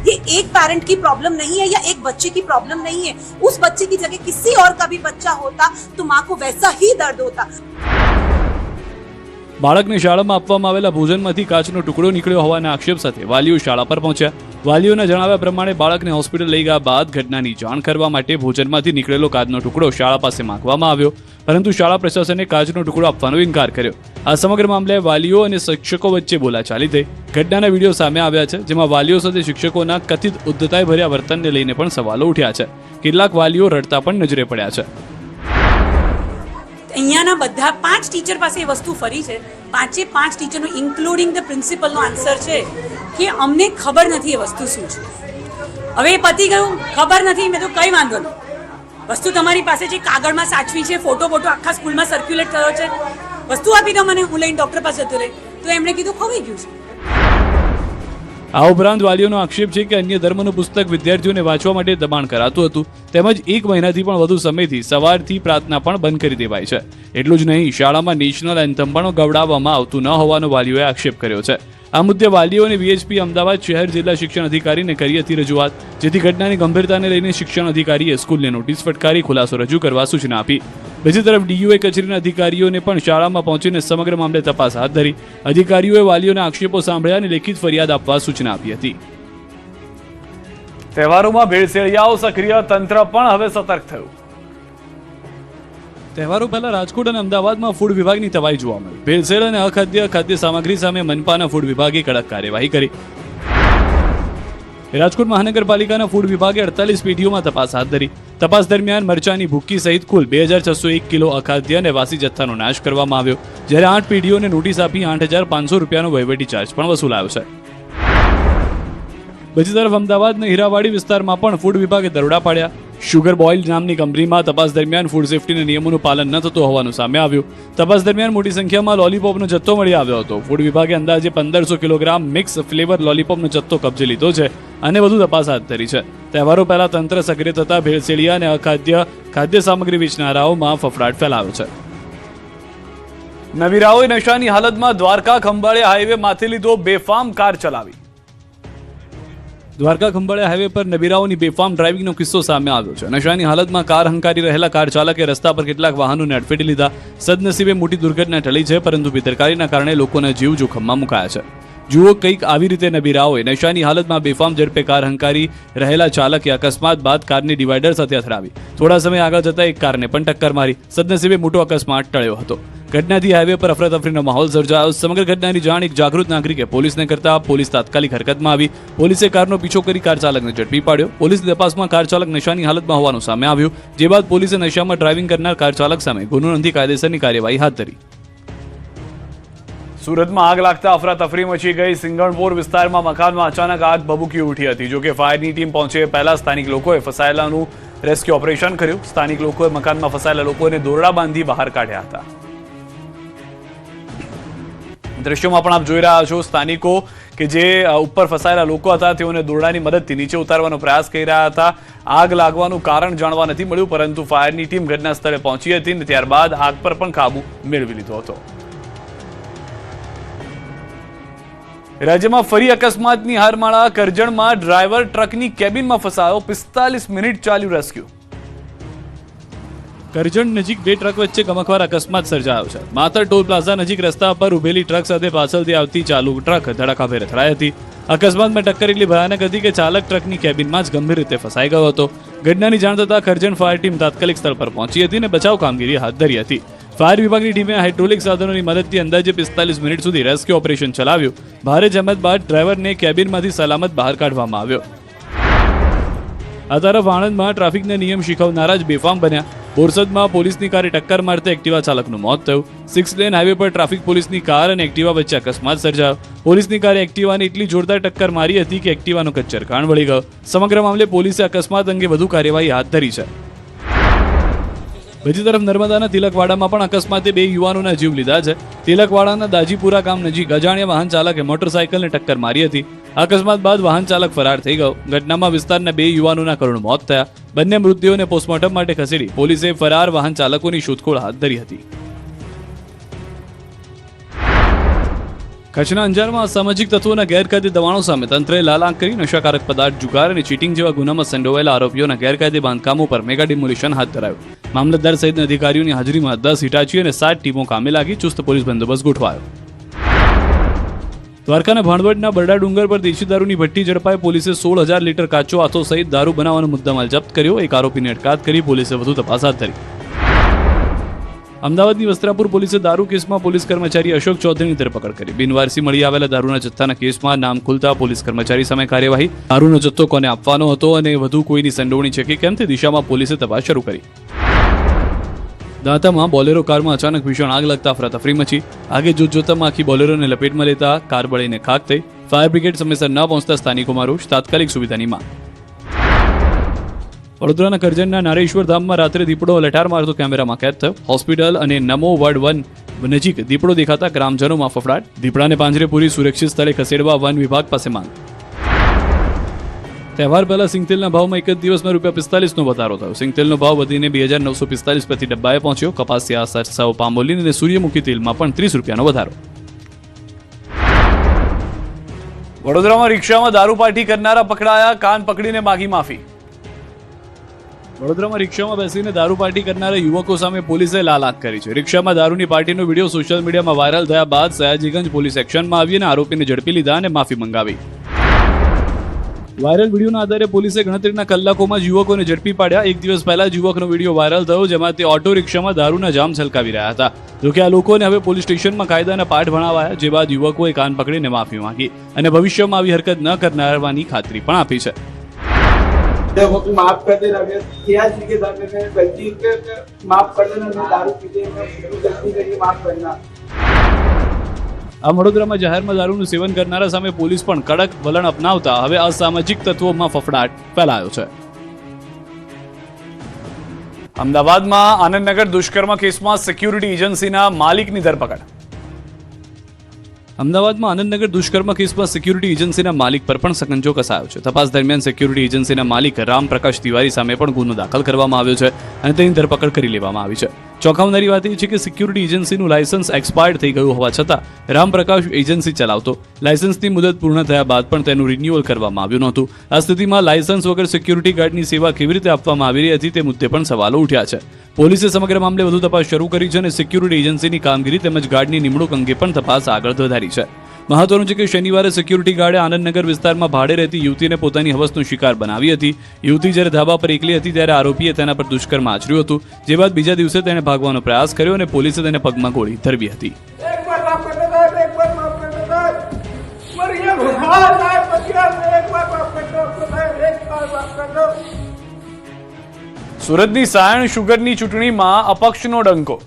ये एक पेरेंट की प्रॉब्लम नहीं है या एक बच्चे की प्रॉब्लम नहीं है. उस बच्चे की जगह किसी और का भी बच्चा होता तो माँ को वैसा ही दर्द होता. બાળકને શાળામાં આપવામાં આવેલા ભોજનમાંથી કાચનો ટુકડો નીકળ્યો હોવાના આક્ષેપ સાથે વાલીઓ શાળા પર પહોંચ્યા. વાલીઓના જણાવ્યા પ્રમાણે બાળકને હોસ્પિટલ લઈ ગયા બાદ ઘટનાની જાણ કરવા માટે ભોજનમાંથી નીકળેલો કાચનો ટુકડો શાળા પાસે માંગવામાં આવ્યો, પરંતુ શાળા પ્રશાસને કાચનો ટુકડો આપવાનો ઇનકાર કર્યો. આ સમગ્ર મામલે વાલીઓ અને શિક્ષકો વચ્ચે બોલાચાલી થઈ. ઘટનાના વિડીયો સામે આવ્યા છે, જેમાં વાલીઓ સાથે શિક્ષકોના કથિત ઉદ્ધતાઈભર્યા વર્તનને લઈને પણ સવાલો ઉઠ્યા છે. કેટલાક વાલીઓ રડતા પણ નજરે પડ્યા છે. અહીંયાના બધા 5 ટીચર પાસે એ વસ્તુ ફરી છે. 5 ટીચરનો ઇન્ક્લુડિંગ ધ પ્રિન્સિપલનો આન્સર છે કે અમને ખબર નથી એ વસ્તુ શું છે. હવે એ પતી ગયું, ખબર નથી, મેં તો કંઈ વાંધો નહીં, વસ્તુ તમારી પાસે જે કાગળમાં સાચવી છે, ફોટો આખા સ્કૂલમાં સર્ક્યુલેટ થયો છે, વસ્તુ આપી દો મને, હું લઈને ડૉક્ટર પાસે જતો રહે. તો એમણે કીધું ખવાઈ ગયું છે. આ ઉપરાંત વાલીઓનો આક્ષેપ છે કે અન્ય ધર્મનું પુસ્તક વિદ્યાર્થીઓને વાંચવા માટે દબાણ કરાતું હતું, તેમજ 1 મહિનાથી પણ વધુ સમયથી સવારથી પ્રાર્થના પણ બંધ કરી દેવાઈ છે. એટલું જ નહીં, શાળામાં નેશનલ એન્થમ પણ ગવડાવવામાં આવતું ન હોવાનો વાલીઓએ આક્ષેપ કર્યો છે. આ મુદ્દે વાલીઓને વીએચપી અમદાવાદ શહેર જિલ્લા શિક્ષણ અધિકારીને કરી હતી રજૂઆત, જેથી ઘટનાની ગંભીરતાને લઈને શિક્ષણ અધિકારીએ સ્કૂલને નોટિસ ફટકારી ખુલાસો રજૂ કરવા સૂચના આપી. બીજી તરફ ડીયુએ કચેરીના અધિકારીઓને પણ શાળામાં પહોંચીને સમગ્ર મામલે તપાસ હાથ ધરી. અધિકારીઓએ વાલીઓના આક્ષેપો સાંભળ્યા અને લેખિત ફરિયાદ આપવા સૂચના આપી હતી. તહેવારોમાં ભેળસેળિયાઓ સક્રિય, તંત્ર પણ હવે સતર્ક થયું. તહેવારો પહેલા રાજકોટ અને અમદાવાદમાં ફૂડ વિભાગની તવાઈ જોવા મળી. ભેળસેળ અને અખાદ્ય ખાદ્ય સામગ્રી સામે મનપાના ફૂડ વિભાગે કડક કાર્યવાહી કરી. રાજકોટ મહાનગરપાલિકાના ફૂડ વિભાગે 48 પેઢીઓમાં તપાસ હાથ ધરી. તપાસ દરમિયાન મરચાની ભૂક્કી સહિત કુલ 2601 કિલો અખાદ્ય અને વાસી જથ્થાનો નાશ કરવામાં આવ્યો, જ્યારે 8 પેઢીઓને નોટિસ આપી 8500 રૂપિયાનો વહીવટી ચાર્જ પણ વસૂલાયો છે. બીજી તરફ અમદાવાદના હીરાવાડી વિસ્તારમાં પણ ફૂડ વિભાગે દરોડા પાડ્યા. શુગર બોઇલ નામની કંપનીમાં તપાસ દરમિયાન ફૂડ સેફ્ટીના નિયમોનું પાલન ન થતું હોવાનું સામે આવ્યું. તપાસ દરમિયાન મોટી સંખ્યામાં લોલીપોપનો જથ્થો મળી આવ્યો હતો. ફૂડ વિભાગે અંદાજે 1500 કિલોગ્રામ મિક્સ ફ્લેવર લોલીપોપનો જથ્થો કબજે લીધો છે અને વધુ તપાસ હાથ ધરી છે. તહેવારો પહેલા તંત્ર સક્રિય થતા ભેળસેળિયા અને અખાદ્ય ખાદ્ય સામગ્રી વેચનારાઓમાં ફફડાટ ફેલાયો છે. નવીરાઓએ નશાની હાલતમાં દ્વારકા ખંભાળિયા હાઈવે માથે લીધો બેફામ કાર ચલાવી. દ્વારકા ખંભાળિયા હાઈવે પર નબીરાઓની બેફામ ડ્રાઇવિંગનો કિસ્સો સામે આવ્યો છે. નશાની હાલતમાં કાર હંકારી રહેલા કાર ચાલકે રસ્તા પર કેટલાક વાહનોને અડફેટી લીધા. સદનસીબે મોટી દુર્ઘટના ટળી છે, પરંતુ બેદરકારીના કારણે લોકોના જીવ જોખમમાં મુકાયા છે. જુઓ, કંઈક આવી રીતે નબીરાઓએ નશાની હાલતમાં બેફામ ઝડપે કાર હંકારી રહેલા ચાલકે અકસ્માત બાદ કારને ડિવાઈડર સાથે અથડાવી. થોડા સમય આગળ જતા એક કારને પણ ટક્કર મારી. સદનસીબે મોટો અકસ્માત ટળ્યો હતો. ઘટનાથી હાઈવે પર અફરાતફરીનો માહોલ સર્જાયો. સમગ્ર ઘટનાની જાણ એક જાગૃત નાગરિકે પોલીસને કરતા પોલીસ તાત્કાલિક હરકતમાં આવી. પોલીસે કારનો પીછો કરી કાર ચાલકને ઝડપી પાડ્યો. પોલીસની તપાસમાં કાર ચાલક નશાની હાલતમાં હોવાનું સામે આવ્યું, જે બાદ પોલીસે નશામાં ડ્રાઇવિંગ કરનાર કાર ચાલક સામે ગુનો નોંધી કાયદેસરની કાર્યવાહી હાથ ધરી. સુરતમાં આગ લાગતા અફરાતફરી મચી ગઈ. સિંગણપોર વિસ્તારમાં મકાનમાં અચાનક આગ ભભૂકી ઉઠી હતી. જોકે ફાયરની ટીમ પહોંચે પહેલા સ્થાનિક લોકોએ ફસાયેલાનું રેસ્ક્યુ ઓપરેશન કર્યું. સ્થાનિક લોકોએ મકાનમાં ફસાયેલા લોકોને દોરડા બાંધી બહાર કાઢ્યા હતા. દ્રશ્યોમાં પણ આપ જોઈ રહ્યા છો, સ્થાનિકો કે જે ઉપર ફસાયેલા લોકો હતા તેઓને દોરડાની મદદથી નીચે ઉતારવાનો પ્રયાસ કરી રહ્યા હતા. આગ લાગવાનું કારણ જાણવા નથી મળ્યું, પરંતુ ફાયરની ટીમ ઘટના સ્થળે પહોંચી હતી અને ત્યારબાદ આગ પર પણ કાબુ મેળવી લીધો હતો. રાજ્યમાં ફરી અકસ્માતની હારમાળા. કરજણમાં ડ્રાઈવર ટ્રકની કેબિનમાં ફસાયો. 45 મિનિટ ચાલ્યું રેસ્ક્યુ. કરજણ નજીક 2 ટ્રક વચ્ચે ગમખ્વાર અકસ્માત સર્જાયો છે. માતર ટોલ પ્લાઝા નજીક રસ્તા પર ઉભેલી ટ્રક સાથે પાછળથી આવતી ચાલુ ટ્રક ધડાકાભેર અથડાઈ હતી. અકસ્માતમાં ટક્કર એટલી ભયાનક હતી કે ચાલક ટ્રકની કેબિનમાં જ ગંભીર રીતે ફસાઈ ગયો હતો. ઘટનાની જાણ થતાં કરજણ ફાયર ટીમ તાત્કાલિક સ્થળ પર પહોંચી હતી અને બચાવ કામગીરી હાથ ધરી હતી. ફાયર વિભાગની ટીમે હાઇડ્રોલિક સાધનોની મદદથી અંદાજે 45 મિનિટ સુધી રેસ્ક્યુ ઓપરેશન ચલાવ્યું. ભારે જહેમત બાદ ડ્રાઈવરને કેબિનમાંથી સલામત બહાર કાઢવામાં આવ્યો. આ તરફ આણંદમાં ટ્રાફિકના નિયમ શીખવનારા જ બેફામ બન્યા. બોરસદમાં પોલીસની કારે ટક્કર મારતા એક્ટિવા ચાલકનું મોત થયું. 6 લેન હાઈવે પર ટ્રાફિક પોલીસની કાર અને એક્ટિવા વચ્ચે અકસ્માત સર્જાયો. પોલીસની કારે એક્ટિવાને એટલી જોરદાર ટક્કર મારી હતી કે એક્ટિવાનો કચ્ચર કાણ વળી ગયો. સમગ્ર મામલે પોલીસે અકસ્માત અંગે વધુ કાર્યવાહી હાથ ધરી છે. બીજી તરફ નર્મદાના તિલકવાડામાં પણ અકસ્માતે 2 યુવાનોના જીવ લીધા છે. તિલકવાડાના દાજીપુરા ગામ નજીક અજાણ્યા વાહન ચાલકે મોટરસાયકલને ટક્કર મારી હતી. અકસ્માત બાદ વાહન ચાલક ફરાર થઈ ગયો. ઘટનામાં વિસ્તારના 2 યુવાનોના કરુણ મોત થયા. બંને મૃતદેહોને પોસ્ટમોર્ટમ માટે ખસેડી પોલીસે ફરાર વાહન ચાલકોની શોધખોળ હાથ ધરી હતી. કચ્છના અંજારમાં અસામાજિક તત્વોના ગેરકાયદે દબાણો સામે તંત્રએ લાલ આંખ કરી નશાકારક પદાર્થ, જુગાર અને ચીટિંગ જેવા ગુનામાં સંડોવાયેલા આરોપીઓના ગેરકાયદે બાંધકામો પર મેગા ડિમોલિશન હાથ ધરાયું. મામલતદાર સહિતના અધિકારીઓની હાજરીમાં 10 હિટાચી અને 7 ટીમો કામે લાગી ચુસ્ત પોલીસ બંદોબસ્ત ગોઠવાયો. દ્વારકાના ભાણવડના બરડા ડુંગર પર દેશી દારૂની ભઠ્ઠી ઝડપાઈ. પોલીસે 16,000 લીટર કાચો આથો સહિત દારૂ બનાવવાનો મુદ્દામાલ જપ્ત કર્યો. એક આરોપીની અટકાયત કરી પોલીસે વધુ તપાસ હાથ ધરી. અમદાવાદની વસ્ત્રાપુર પોલીસે દારૂ કેસમાં પોલીસ કર્મચારી અશોક ચૌધરીની ધરપકડ કરી. બિનવારસી મળી આવેલા દારૂના જથ્થાના કેસમાં નામ ખુલતા પોલીસ કર્મચારી સામે કાર્યવાહી. દારૂનો જથ્થો કોને આપવાનો હતો અને વધુ કોઈની સંડોવણી છે કે કેમ તે દિશામાં પોલીસે તપાસ શરૂ કરી. દાંતામાં બોલેરો કારમાં અચાનક ભીષણ આગ લાગતા અફરાતફરી મચી. આગે જોતજોતામાં આખી બોલેરોને લપેટમાં લેતા કાર બળીને ખાક થઈ. ફાયર બ્રિગેડ સમયસર ન પહોંચતા સ્થાનિકોમાં રોષ, તાત્કાલિક સુવિધાની માંગ. વડોદરાના કરજણના નારેશ્વર ધામમાં રાત્રે દીપડો લઠાર મારતો કેમેરામાં કેદ થયો. હોસ્પિટલ અને નમો વર્ડ 1 નજીક દીપડો દેખાતા ગ્રામજનોમાં ફફડાટ. દીપડાને પાંજરે પૂરી સુરક્ષિત સ્થળે ખસેડવા વન વિભાગ પાસે માંગ. તહેવાર પહેલા સિંગતેલના ભાવમાં એક જ દિવસમાં ₹45નો વધારો થયો. સિંગતેલનો ભાવ વધીને 2,945 પ્રતિ ડબ્બાએ પહોંચ્યો. કપાસિયા, સરસાઓ, પામોલીન અને સૂર્યમુખી તેલમાં પણ ₹30નો વધારો. વડોદરામાં રિક્ષામાં દારૂ પાર્ટી કરનારા પકડાયા, કાન પકડીને માગી માફી. વડોદરામાં રિક્ષામાં બેસીને દારૂ પાર્ટી કરનારા યુવકો સામે પોલીસે લાલાક કરી છે. રિક્ષામાં દારૂની પાર્ટીનો વિડીયો સોશિયલ મીડિયામાં વાયરલ થયા બાદ સયાજીગંજ પોલીસ એક્શનમાં આવી અને આરોપીને ઝડપી લીધા અને માફી મંગાવી. વાયરલ વિડીયોના આધારે પોલીસે ગણતરીના કલાકોમાં જ યુવકોને ઝડપી પાડ્યા. એક દિવસ પહેલા જ યુવકનો વિડીયો વાયરલ થયો, જેમાં તે ઓટો રિક્ષામાં દારૂના જામ છલકાવી રહ્યા હતા. જોકે આ લોકોને હવે પોલીસ સ્ટેશનમાં કાયદાના પાઠ ભણાવાયા, જે બાદ યુવકોએ કાન પકડીને માફી માંગી અને ભવિષ્યમાં આવી હરકત ન કરનારવાની ખાતરી પણ આપી છે. माफ कर देना, जी के दर में गलती के माफ कर देना, मैं दारू पीते गलती करिए माफ करना. આ વડોદરામાં જાહેરમાં દારૂનું સેવન કરનારા સામે પોલીસ પણ કડક વલણ અપનાવતા હવે અસામાજિક તત્વોમાં ફફડાટ ફેલાયો છે. અમદાવાદમાં આનંદનગર દુષ્કર્મ કેસમાં સિક્યુરિટી એજન્સીના માલિકની ધરપકડ. અમદાવાદમાં આનંદનગર દુષ્કર્મ કેસમાં સિક્યુરિટી એજન્સીના માલિક પર પણ સકંજો કસાયો છે. તપાસ દરમિયાન સિક્યુરિટી એજન્સીના માલિક રામપ્રકાશ તિવારી સામે પણ ગુનો દાખલ કરવામાં આવ્યો છે અને તેની ધરપકડ કરી લેવામાં આવી છે. ચોંકાવનારી વાત એ છે કે સિક્યુરિટી એજન્સીનું લાયસન્સ એક્સપાયર્ડ થઈ ગયું હોવા છતાં રામપ્રકાશ એજન્સી ચલાવતો. લાયસન્સની મુદત પૂર્ણ થયા બાદ પણ તેનું રિન્યુઅલ કરવામાં આવ્યું નહોતું. આ સ્થિતિમાં લાયસન્સ વગર સિક્યુરિટી ગાર્ડની સેવા કેવી રીતે આપવામાં આવી રહી હતી તે મુદ્દે પણ સવાલો ઉઠ્યા છે. પોલીસે સમગ્ર મામલે વધુ તપાસ શરૂ કરી છે અને સિક્યુરિટી એજન્સીની કામગીરી તેમજ ગાર્ડની નિમણૂક અંગે પણ તપાસ આગળ વધારી છે. મહત્વનું છે કે શનિવારે સિક્યુરિટી ગાર્ડે આનંદનગર વિસ્તારમાં ભાડે રહેતી યુવતીને પોતાની હવસનો શિકાર બનાવી હતી. યુવતી જ્યારે ધાબા પર એકલી હતી ત્યારે આરોપીએ તેના પર દુષ્કર્મ આચર્યું હતું, જે બાદ બીજા દિવસે તેણે ભાગવાનો પ્રયાસ કર્યો અને પોલીસે તેને પગમાં ગોળી ધરવી હતી. સુરતની સાયણ શુગરની ચૂંટણીમાં અપક્ષનો ડંકો.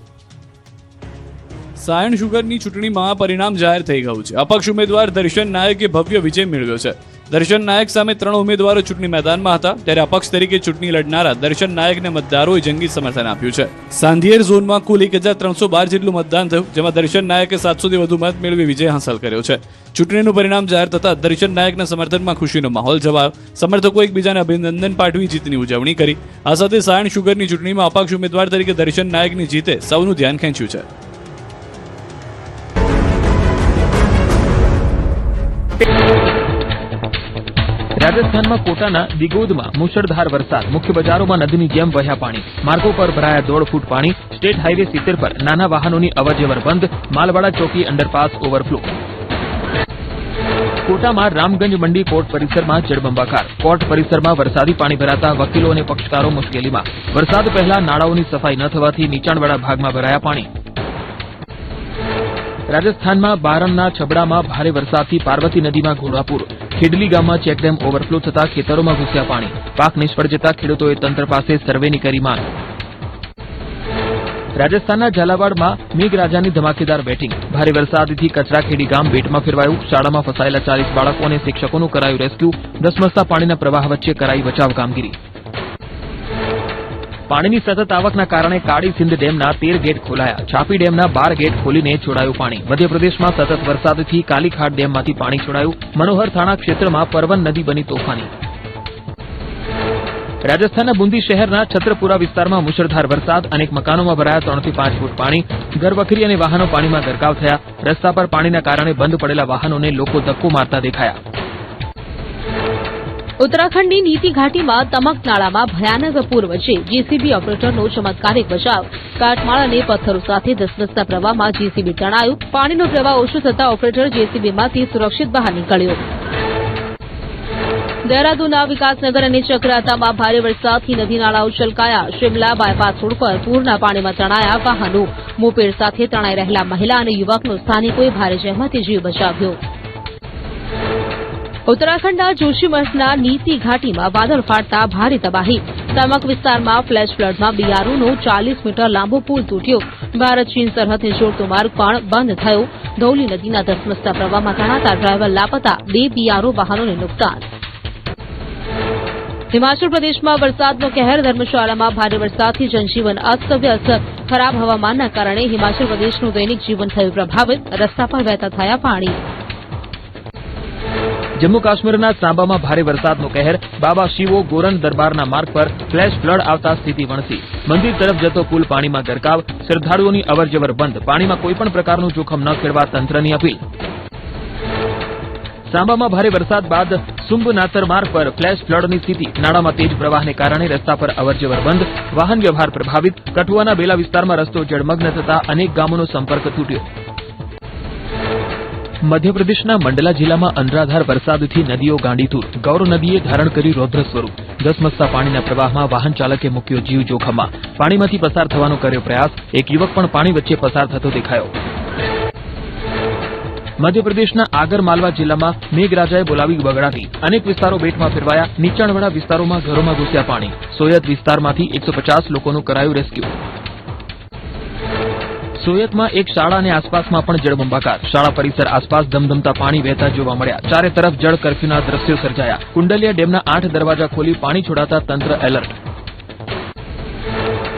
સાયણ શુગરની ચૂંટણીમાં પરિણામ જાહેર થઈ ગયું છે. અપક્ષ ઉમેદવાર દર્શન નાયકે ભવ્ય વિજય મેળવ્યો છે. દર્શન નાયક સામે 3 ઉમેદવારો ચૂંટણી મેદાનમાં હતા, ત્યારે અપક્ષ તરીકે ચૂંટણી લડનારા દર્શન નાયકને મતદારોએ જંગી સમર્થન આપ્યું છે. સાંધિયેર ઝોનમાં કુલ 1,312 જેટલું મતદાન થયું, જેમાં દર્શન નાયકે 700થી વધુ મત મેળવી વિજય હાંસલ કર્યો છે. ચૂંટણીનું પરિણામ જાહેર થતાં દર્શન નાયકના સમર્થનમાં ખુશીનો માહોલ છવાયો. સમર્થકો એકબીજાને અભિનંદન પાઠવી જીતની ઉજવણી કરી. આ સાથે સાયણ શુગરની ચૂંટણીમાં અપક્ષ ઉમેદવાર તરીકે દર્શન નાયકની જીતે સૌનું ધ્યાન ખેંચ્યું છે. રાજસ્થાનમાં કોટાના દિગોદમાં મુશળધાર વરસાદ, મુખ્ય બજારોમાં નદીની જેમ વહ્યા પાણી, માર્ગો પર ભરાયા 1.5 ફૂટ પાણી, સ્ટેટ હાઈવે 70 પર નાના વાહનોની અવરજવર બંધ, માલવાડા ચોકી અંડરપાસ ઓવરફ્લો. કોટામાં રામગંજ મંડી કોર્ટ પરિસરમાં જળબંબાકાર, કોર્ટ પરિસરમાં વરસાદી પાણી ભરાતા વકીલો અને પક્ષકારો મુશ્કેલીમાં. વરસાદ પહેલા નાળાઓની સફાઈ ન થવાથી નીચાણવાળા ભાગમાં ભરાયા પાણી. રાજસ્થાનમાં બારણના છબડામાં ભારે વરસાદથી પાર્વતી નદીમાં ઘોડાપૂર, ખેડલી ગામમાં ચેકડેમ ઓવરફ્લો થતા ખેતરોમાં ઘૂસ્યા પાણી, પાક નિષ્ફળ જતા ખેડૂતોએ તંત્ર પાસે સર્વેની કરી માંગ. રાજસ્થાનના ઝાલાવાડમાં મેઘરાજાની ધમાકેદાર બેટિંગ, ભારે વરસાદથી કચરાખેડી ગામ બેટમાં ફેરવાયું, શાળામાં ફસાયેલા 40 બાળકો અને શિક્ષકોનું કરાયું રેસ્ક્યુ, ધસમસતા પાણીના પ્રવાહ વચ્ચે કરાઈ બચાવ કામગીરી. પાણીની સતત આવકના કારણે કાળી સિંધ ડેમના 13 ગેટ ખોલાયા, છાપી ડેમના 12 ગેટ ખોલીને છોડાયું પાણી. મધ્યપ્રદેશમાં સતત વરસાદથી કાલીખાટ ડેમમાંથી પાણી છોડાયું, મનોહર થાણા ક્ષેત્રમાં પરવન નદી બની તોફાની. રાજસ્થાનના બુંદી શહેરના છત્રપુરા વિસ્તારમાં મુશળધાર વરસાદ, અનેક મકાનોમાં ભરાયા 3 થી 5 ફૂટ પાણી, ઘરવખરી અને વાહનો પાણીમાં ગરકાવ થયા. રસ્તા પર પાણીના કારણે બંધ પડેલા વાહનોને લોકો ધક્કો મારતા દેખાયા. ઉત્તરાખંડની નીતિ ઘાટીમાં તમક નાળામાં ભયાનક પૂર વચ્ચે જેસીબી ઓપરેટરનો ચમત્કારિક બચાવ. કાટમાળ અને પથ્થરો સાથે ધસમસતા પ્રવાહમાં જેસીબી તણાયું, પાણીનો પ્રવાહ ઓછો થતાં ઓપરેટર જેસીબીમાંથી સુરક્ષિત બહાર નીકળ્યો. દહેરાદૂનના વિકાસનગર અને ચક્રાતામાં ભારે વરસાદથી નદી નાળાઓ છલકાયા, શિમલા બાયપાસ રોડ પર પૂરના પાણીમાં તણાયા વાહનો, મોપેડ સાથે તણાઈ રહેલા મહિલા અને યુવકનો સ્થાનિકોએ ભારે જહેમતે જીવ બચાવ્યો. ઉત્તરાખંડના જોશીમઠના નીતિ ઘાટીમાં વાદળ ફાટતા ભારે તબાહી. તમક વિસ્તારમાં ફ્લેશ ફ્લડમાં બીઆરઓનો 40 મીટર લાંબો પુલ તૂટ્યો. ભારત ચીન સરહદને જોડતો માર્ગ પણ બંધ થયો. ધૌલી નદીના ધસમસતા પ્રવાહમાં તણાતા ડ્રાઈવર લાપતા, 2 બીઆરઓ વાહનોને નુકસાન. હિમાચલ પ્રદેશમાં વરસાદનો કહેર. ધર્મશાળામાં ભારે વરસાદથી જનજીવન અસ્તવ્યસ્ત. ખરાબ હવામાનના કારણે હિમાચલ પ્રદેશનું દૈનિક જીવન થયું પ્રભાવિત. રસ્તા પર વહેતા થયા પાણી. જમ્મુ કાશ્મીરના સાંબામાં ભારે વરસાદનો કહેર. બાબા શિવો ગોરન દરબારના માર્ગ પર ફ્લેશ ફ્લડ આવતા સ્થિતિ વણસી. મંદિર તરફ જતો પુલ પાણીમાં ગરકાવ. શ્રદ્ધાળુઓની અવરજવર બંધ. પાણીમાં કોઈપણ પ્રકારનું જોખમ ન ખેડવા તંત્રની અપીલ. સાંબામાં ભારે વરસાદ બાદ સુંબનાતર માર્ગ પર ફ્લેશ ફ્લડની સ્થિતિ. નાળામાં તેજ પ્રવાહને કારણે રસ્તા પર અવરજવર બંધ. વાહન વ્યવહાર પ્રભાવિત. કઠુઆના બેલા વિસ્તારમાં રસ્તો જળમગ્ન થતા અનેક ગામોનો સંપર્ક તૂટ્યો. મધ્યપ્રદેશના મંડલા જિલ્લામાં અનરાધાર વરસાદથી નદીઓ ગાંડીતુર. ગૌર નદીએ ધારણ કરી રૌદ્ર સ્વરૂપ. ધસમસતા પાણીના પ્રવાહમાં વાહન ચાલકે મૂક્યો જીવ જોખમમાં. પાણીમાંથી પસાર થવાનો કર્યો પ્રયાસ. એક યુવક પણ પાણી વચ્ચે પસાર થતો દેખાયો. મધ્યપ્રદેશના આગર માલવા જિલ્લામાં મેઘરાજાએ બોલાવી બગડાટી. અનેક વિસ્તારો બેટમાં ફેરવાયા. નીચાણવાળા વિસ્તારોમાં ઘરોમાં ઘૂસ્યા પાણી. સોયત વિસ્તારમાંથી 150 લોકોનું કરાયું રેસ્ક્યુ. સોયતમાં એક શાળા અને આસપાસમાં પણ જળબંબાકાર. શાળા પરિસર આસપાસ ધમધમતા પાણી વહેતા જોવા મળ્યા. ચારે તરફ જળ કર્ફ્યુના દ્રશ્યો સર્જાયા. કુંડલિયા ડેમના 8 દરવાજા ખોલી પાણી છોડાતા તંત્ર એલર્ટ.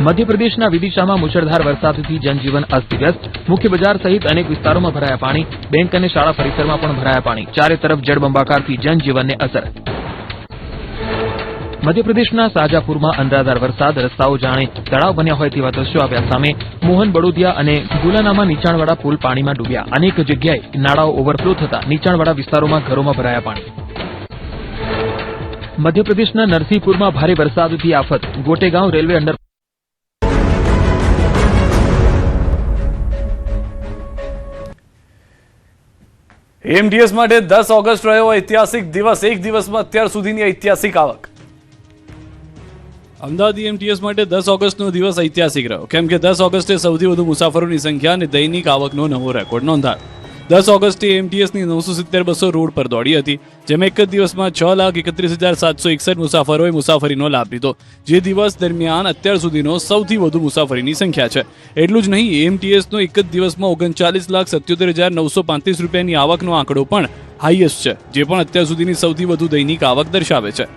મધ્યપ્રદેશના વિદિશામાં મુશળધાર વરસાદથી જનજીવન અસ્તવ્યસ્ત. મુખ્ય બજાર સહિત અનેક વિસ્તારોમાં ભરાયા પાણી. બેંક અને શાળા પરિસરમાં પણ ભરાયા પાણી. ચારે તરફ જળબંબાકારથી જનજીવનને અસર. મધ્યપ્રદેશના શાજાપુરમાં અનરાધાર વરસાદ. રસ્તાઓ જાણે તળાવ બન્યા હોય તેવા દ્રશ્યો આવ્યા સામે. મોહન બડોદિયા અને ગુલાનામાં નીચાણવાળા પુલ પાણીમાં ડૂબ્યા. અનેક જગ્યાએ નાળાઓ ઓવરફ્લો થતા નીચાણવાળા વિસ્તારોમાં ઘરોમાં ભરાયા પાણી. મધ્યપ્રદેશના નરસિંહપુરમાં ભારે વરસાદથી આફત. ગોટેગાંવ રેલવે અંડર એએમટીએસ માટે 10 ઓગસ્ટ રહ્યો ઐતિહાસિક દિવસ. એક દિવસમાં અત્યાર સુધીની ઐતિહાસિક આવક. અમદાવાદ એએમટીએસ માટે 10 ઓગસ્ટનો દિવસ ઐતિહાસિક રહ્યો, કેમ કે 10 ઓગસ્ટે સૌથી વધુ મુસાફરોની સંખ્યા અને દૈનિક આવકનો નવો રેકોર્ડ નોંધાયો. 10 ઓગસ્ટે એએમટીએસની 970 બસો રોડ પર દોડી હતી, જેમાં એક જ દિવસમાં 6,31,761 મુસાફરોએ મુસાફરીનો લાભ લીધો, જે દિવસ દરમિયાન અત્યાર સુધીનો સૌથી વધુ મુસાફરીની સંખ્યા છે. એટલું જ નહીં, એએમટીએસનો એક જ દિવસમાં 39,77,935 રૂપિયાની આવકનો આંકડો પણ હાઈએસ્ટ છે, જે પણ અત્યાર સુધીની સૌથી વધુ દૈનિક આવક દર્શાવે છે.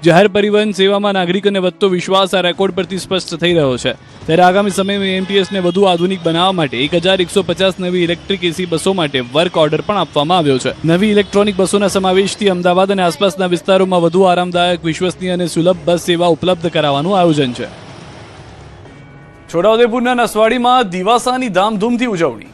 જાહેર પરિવહન સેવામાં નાગરિકોને વધતો વિશ્વાસ આ રેકોર્ડ પરથી સ્પષ્ટ થઈ રહ્યો છે. ત્યારે આગામી સમયમાં એએમટીએસને વધુ આધુનિક બનાવવા માટે 1,150 નવી ઇલેક્ટ્રિક એસી બસો માટે વર્ક ઓર્ડર પણ આપવામાં આવ્યો છે. નવી ઇલેક્ટ્રોનિક બસોના સમાવેશથી અમદાવાદ અને આસપાસના વિસ્તારોમાં વધુ આરામદાયક, વિશ્વસનીય અને સુલભ બસ સેવા ઉપલબ્ધ કરાવવાનું આયોજન છે. છોટાઉદેપુરના નસવાડીમાં દિવાસાની ધામધૂમથી ઉજવણી.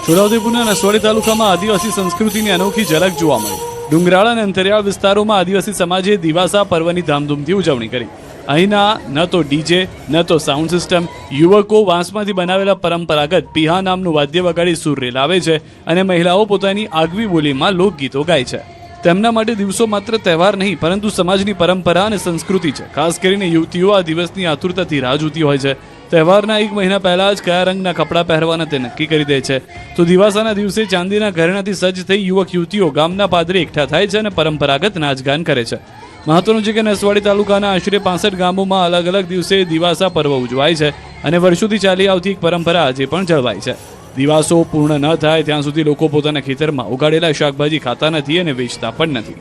છોટાઉદેપુરના નસવાડી તાલુકામાં આદિવાસી સંસ્કૃતિની અનોખી ઝલક જોવા મળી. ડુંગરાળ અને અંતરિયાળ વિસ્તારોમાં આદિવાસી સમાજે દિવાસા પર્વની ધામધૂમથી ઉજવણી કરી. અહીંના ન તો ડીજે, ન તો સાઉન્ડ સિસ્ટમ, યુવકો વાંસમાંથી બનાવેલા પરંપરાગત પીહા નામનું વાદ્ય વગાડી સૂર રેલાવે છે અને મહિલાઓ પોતાની આગવી બોલીમાં લોકગીતો ગાય છે. તેમના માટે દિવસો માત્ર તહેવાર નહીં, પરંતુ સમાજની પરંપરા અને સંસ્કૃતિ છે. ખાસ કરીને યુવતીઓ આ દિવસની આતુરતાથી રાહ જોતી હોય છે. તહેવારના એક મહિના પહેલા જ કયા રંગના કપડાં પહેરવાના તે નક્કી કરી દે છે. તો દિવાસાના દિવસે ચાંદીના ઘરેણાથી સજ્જ થઈ યુવક યુવતીઓ ગામના પાદરે એકઠા થાય છે અને પરંપરાગત નાચગાન કરે છે. મહત્વનું છે કે નસવાડી તાલુકાના આશરે 65 ગામોમાં અલગ અલગ દિવસે દિવાસા પર્વ ઉજવાય છે અને વર્ષોથી ચાલી આવતી એક પરંપરા આજે પણ જળવાય છે. દિવાસો પૂર્ણ ન થાય ત્યાં સુધી લોકો પોતાના ખેતરમાં ઉગાડેલા શાકભાજી ખાતા નથી અને વેચતા પણ નથી.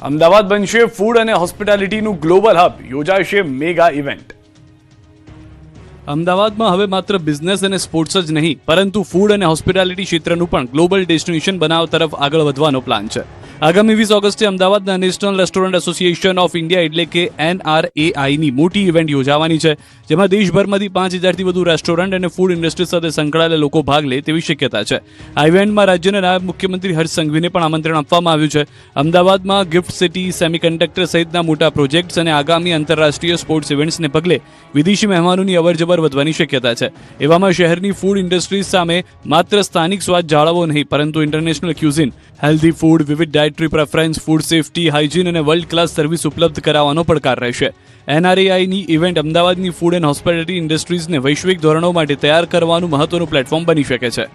અમદાવાદ બનશે ફૂડ અને હોસ્પિટાલિટીનું ગ્લોબલ હબ. યોજાશે મેગા ઇવેન્ટ. અમદાવાદમાં હવે માત્ર બિઝનેસ અને સ્પોર્ટ્સ જ નહીં, પરંતુ ફૂડ અને હોસ્પિટાલિટી ક્ષેત્રનું પણ ગ્લોબલ ડેસ્ટિનેશન બનાવવા તરફ આગળ વધવાનો પ્લાન છે. આગામી 20 ઓગસ્ટે અમદાવાદના national restaurant association of India એટલે કે NRAIની મોટી ઇવેન્ટ યોજાવાની છે, જેમાં દેશભરમાંથી 5,000થી વધુ રેસ્ટોરન્ટ અને ફૂડ ઇન્ડસ્ટ્રી સાથે સંકળાયેલા લોકો ભાગ લે તેવી શક્યતા છે. આ ઇવેન્ટમાં રાજ્યના નાયબ મુખ્યમંત્રી હર્ષ સંઘવીને પણ આમંત્રણ આપવામાં આવ્યું છે. અમદાવાદમાં ગિફ્ટ સિટી, સેમિકન્ડક્ટર સહિતના મોટા પ્રોજેક્ટ્સ અને આગામી આંતરરાષ્ટ્રીય સ્પોર્ટ્સ ઇવેન્ટ્સને પગલે વિદેશી મહેમાનોની અવરજવર વધવાની શક્યતા છે. એવામાં શહેરની ફૂડ ઇન્ડસ્ટ્રીઝ સામે માત્ર સ્થાનિક સ્વાદ જાળવવો નહીં, પરંતુ ઇન્ટરનેશનલ ક્યુઝિન, હેલ્ધી ફૂડ, વિવિધ dietary preference, food safety, hygiene અને વર્લ્ડ ક્લાસ સર્વિસ ઉપલબ્ધ કરાવવાનો પડકાર રહેશે. NRAIની ઇવેન્ટ અમદાવાદની ફૂડ એન્ડ હોસ્પિટાલિટી ઇન્ડસ્ટ્રીઝને વૈશ્વિક ધોરણો માટે તૈયાર કરવાનું મહત્વનું પ્લેટફોર્મ બની શકે છે.